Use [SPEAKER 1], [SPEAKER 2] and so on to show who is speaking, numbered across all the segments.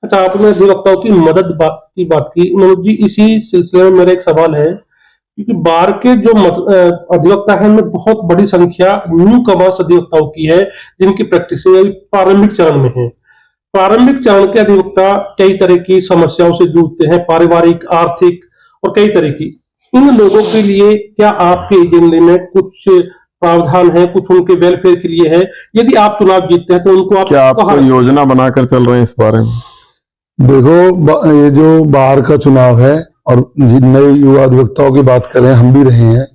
[SPEAKER 1] अच्छा, आपने अधिवक्ताओं की मदद की बात की मनोज जी। इसी सिलसिले में मेरा एक सवाल है, क्योंकि बार के जो अधिवक्ता है उनमें बहुत बड़ी संख्या न्यू कमर्स अधिवक्ताओं की है, जिनकी प्रैक्टिस प्रारंभिक चरण में है। प्रारंभिक चरण के अधिवक्ता कई तरह की समस्याओं से जूझते हैं, पारिवारिक, आर्थिक और कई तरह की। इन लोगों के लिए क्या आपके एजेंडे में कुछ प्रावधान है, कुछ उनके वेलफेयर के लिए है? यदि आप चुनाव जीतते हैं तो उनको आप
[SPEAKER 2] क्या आप कोई योजना बनाकर चल रहे हैं इस बारे में?
[SPEAKER 3] देखो, ये जो बाहर का चुनाव है और नए युवा अधिवक्ताओं की बात करें, हम भी रहे हैं,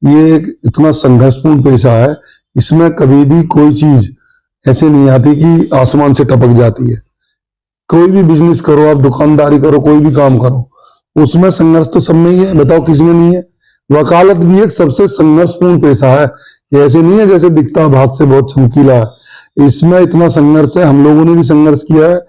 [SPEAKER 3] ये एक इतना संघर्षपूर्ण पेशा है। इसमें कभी भी कोई चीज ऐसे नहीं आती कि आसमान से टपक जाती है। कोई भी बिजनेस करो, आप दुकानदारी करो, कोई भी काम करो, उसमें संघर्ष तो सब में ही है। बताओ किसमें नहीं है? वकालत भी एक सबसे संघर्षपूर्ण पेशा है। ये ऐसे नहीं है जैसे दिखता भात से बहुत चमकीला है। इसमें इतना संघर्ष है, हम लोगों ने भी संघर्ष किया है।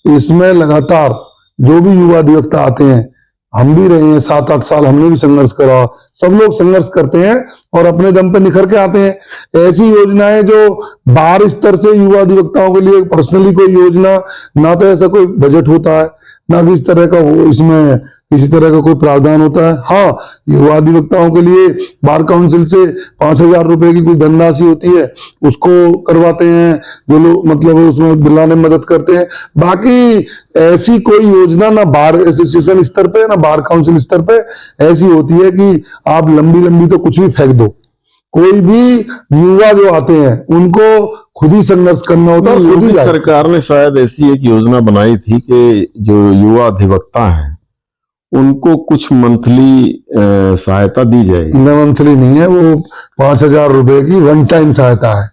[SPEAKER 3] इसमें लगातार जो भी युवा अधिवक्ता आते हैं, हम भी रहे हैं 7-8 साल, हमने भी संघर्ष करा। सब लोग संघर्ष करते हैं और अपने दम पे निखर के आते हैं। ऐसी योजनाएं जो बाहर स्तर से युवा अधिवक्ताओं के लिए पर्सनली कोई योजना, ना तो ऐसा कोई बजट होता है, ना किसी तरह का इसमें किसी तरह का कोई प्रावधान होता है। हाँ, युवा अधिवक्ताओं के लिए बार काउंसिल से 5,000 रुपए की कोई धनराशि होती है, उसको करवाते हैं जो लोग, मतलब उसमें दिलाने में मदद करते हैं। बाकी ऐसी कोई योजना ना बार एसोसिएशन स्तर पे ना बार काउंसिल स्तर पे ऐसी होती है कि आप लंबी लंबी तो कुछ भी फेंक दो। कोई भी युवा जो आते हैं उनको खुद ही संघर्ष करना होता है।
[SPEAKER 2] योगी सरकार ने शायद ऐसी एक योजना बनाई थी कि जो युवा अधिवक्ता हैं उनको कुछ मंथली सहायता दी जाएगी।
[SPEAKER 3] न, मंथली नहीं है, वो 5,000 रुपए की वन टाइम सहायता है।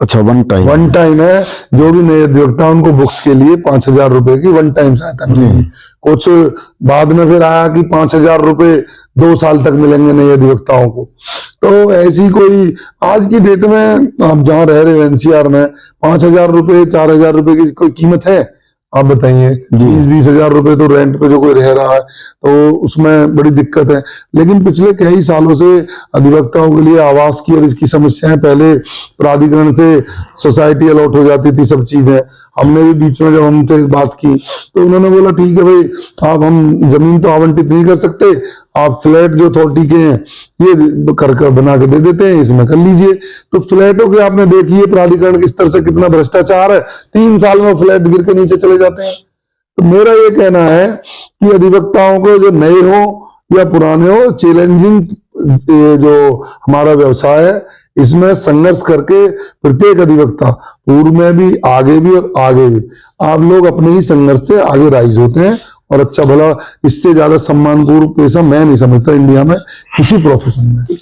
[SPEAKER 2] अच्छा, वन
[SPEAKER 3] टाइम है। जो भी नए अधिवक्ता उनको बुक्स के लिए 5,000 रुपए की वन टाइम सहायता मिलेगी। कुछ बाद में फिर आया कि 5,000 रुपए 2 साल तक मिलेंगे नए अधिवक्ताओं को। तो ऐसी कोई आज की डेट में आप जहां रह रहे हो एनसीआर में 5,000 रुपए 4,000 रुपए की कोई कीमत है? आप बताइए। 20-20 हजार रुपए तो रेंट पे जो कोई रह रहा है तो उसमें बड़ी दिक्कत है। लेकिन पिछले कई सालों से अधिवक्ताओं के लिए आवास की और इसकी समस्याएं, पहले प्राधिकरण से सोसाइटी अलॉट हो जाती थी, सब चीजें। हमने भी बीच में जब हमसे बात की तो उन्होंने बोला ठीक है भाई, आप हम जमीन तो आवंटित नहीं कर सकते, आप फ्लैट जो अथॉरिटी के हैं ये कर बना के दे देते हैं, इसमें कर लीजिए। तो फ्लैटों के आपने देखिए प्राधिकरण के स्तर से कितना भ्रष्टाचार है। 3 साल में फ्लैट गिर के नीचे चले जाते हैं। तो मेरा ये कहना है कि अधिवक्ताओं को, जो नए हो या पुराने हो, चैलेंजिंग जो हमारा व्यवसाय है इसमें संघर्ष करके प्रत्येक अधिवक्ता पूर्व में भी, आगे भी और आगे भी, आप लोग अपने ही संघर्ष से आगे राइज होते हैं। और अच्छा भला इससे ज्यादा सम्मानपूर्ण पेशा मैं नहीं समझता इंडिया में किसी प्रोफेशन में।